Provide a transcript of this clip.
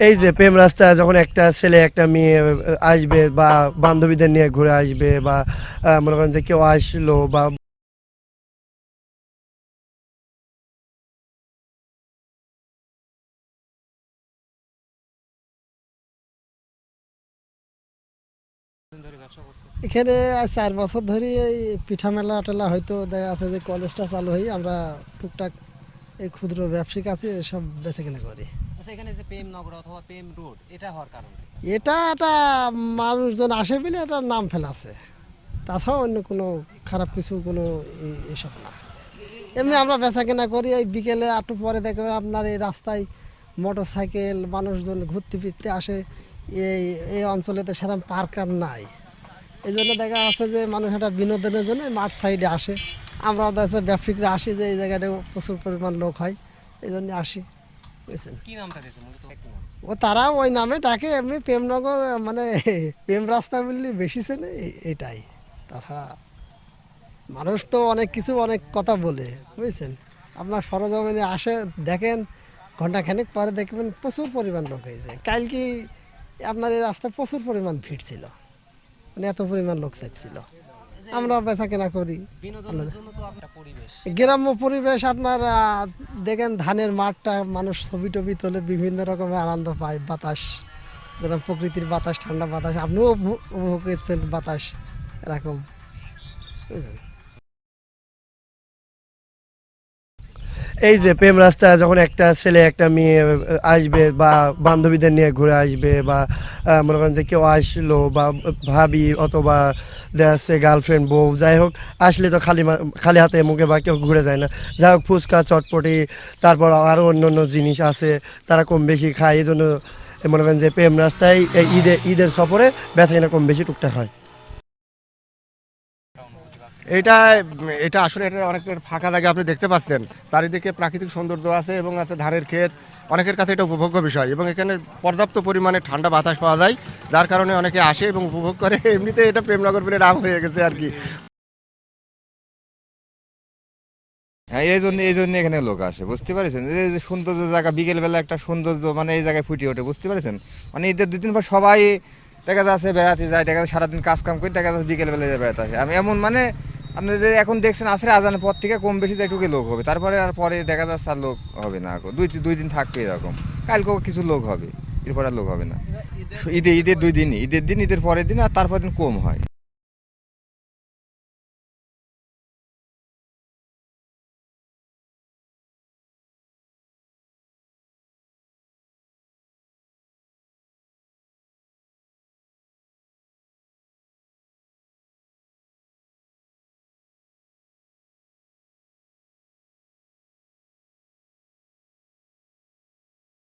এই যে প্রেম রাস্তায় যখন একটা ছেলে একটা মেয়ে আসবে বা বান্ধবীদের নিয়ে ঘুরে আসবে বা মনে করেন যে কেউ আসলো বা এখানে আজ 4 বছর ধরে এই পিঠা মেলা টেলা হয়তো দেখা আছে যে কলেজটা চালু হয়ে আমরা টুকটাক এই ক্ষুদ্র ব্যবসায়িক আছে এসব বেছে কিনে করি। আচ্ছা, এখানে যে প্রেম নগর অথবা প্রেম রোড এটা হওয়ার কারণ কি? এটা একটা মানুষজন আসে বলে এটার নাম ফেলাছে, তাছাড়া অন্য কোনো খারাপ কিছু কোনো এসব না। এমনি আমরা বেচা কেনা করি, এই বিকেলে একটু পরে দেখবেন আপনার এই রাস্তায় মোটর সাইকেল মানুষজন ঘুরতে ফিরতে আসে। এই এই অঞ্চলে তো সেরকম পার্ক আর নাই, এই জন্য দেখা যাচ্ছে যে মানুষ একটা বিনোদনের জন্য মাঠ সাইডে আসে। আমরাও দেখা ব্যবসায়িকরা আসি যে এই জায়গাটা প্রচুর পরিমাণ লোক হয়, এই জন্য আসি, বুঝছেন। কি নামটা দিয়েছে মূলত কি নাম? ও তারা ওই নামে ডাকে, এমনি প্রেমনগর মানে প্রেম রাস্তা বললে বেশি চেনে এটাই। তাছাড়া মানুষ তো অনেক কিছু অনেক কথা বলে, বুঝছেন। আপনার সরজমিনে আসে দেখেন, ঘন্টাখানেক পরে দেখবেন প্রচুর পরিমাণ লোক হয়েছে। কালকে আপনার এই রাস্তায় প্রচুর পরিমাণ ভিড় ছিল, মানে এত পরিমাণ লোক চাপছিল। আমরা বেচা কেনা করি। বিনোদনের জন্য তো আপনার পরিবেশ। গ্রাম্য পরিবেশ আপনার দেখেন ধানের মাঠটা, মানুষ ছবি টবি তোলে, বিভিন্ন রকমের আনন্দ পায়। বাতাস, যেরকম প্রকৃতির বাতাস, ঠান্ডা বাতাস, আপনিও উপভোগ করছেন বাতাস এরকম, বুঝলেন। এই যে প্রেম রাস্তায় যখন একটা ছেলে একটা মেয়ে আসবে বা বান্ধবীদের নিয়ে ঘুরে আসবে বা মনে করেন যে কেউ আসলো বা ভাবি অথবা দেখা যাচ্ছে গার্লফ্রেন্ড বউ যাই হোক, আসলে তো খালি হাতে মুখে বা কেউ ঘুরে যায় না। যাই হোক ফুচকা চটপটি তারপর আরও অন্য অন্য জিনিস আছে, তারা কম বেশি খায়। এই জন্য মনে করেন যে প্রেম রাস্তায় এই ঈদের সফরে বেচা কিনা কম বেশি টুকটাক হয়। এটা এটা আসলে এটা অনেক ফাঁকা জায়গা আপনি দেখতে পাচ্ছেন, চারিদিকে প্রাকৃতিক সৌন্দর্য আছে এবং আছে ধানের ক্ষেত। অনেকের কাছে এটা উপভোগ্য বিষয় এবং এখানে পর্যাপ্ত পরিমাণে ঠান্ডা বাতাস পাওয়া যায়, যার কারণে অনেকে আসে এবং উপভোগ করে। এমনিতে এটা প্রেমনগর বলে নাম হয়ে গেছে আর কি। হ্যাঁ, এই জন্য এখানে লোক আসে, বুঝতে পারছেন। এই যে সৌন্দর্য জায়গা, বিকেলবেলা একটা সৌন্দর্য মানে এই জায়গায় ফুটে ওঠে, বুঝতে পারছেন। মানে ঈদের 2 দিন পর সবাই দেখা যাচ্ছে বেড়াতে যায়, দেখা যাচ্ছে সারাদিন কাজ কাম করে দেখা যাচ্ছে বিকেলবেলা বেড়াতে আসে। আমি এমন মানে আপনি যে এখন দেখছেন আসরে আজানের পর থেকে কম বেশি যেটুকু লোক হবে, তারপরে আর পরে দেখা যাচ্ছে আর লোক হবে না। দুই দিন থাকবে এরকম, কালকেও কিছু লোক হবে, এরপর আর লোক হবে না। ঈদের 2 দিনই, ঈদের দিন, ঈদের পরের দিন আর তারপর দিন কম হয়।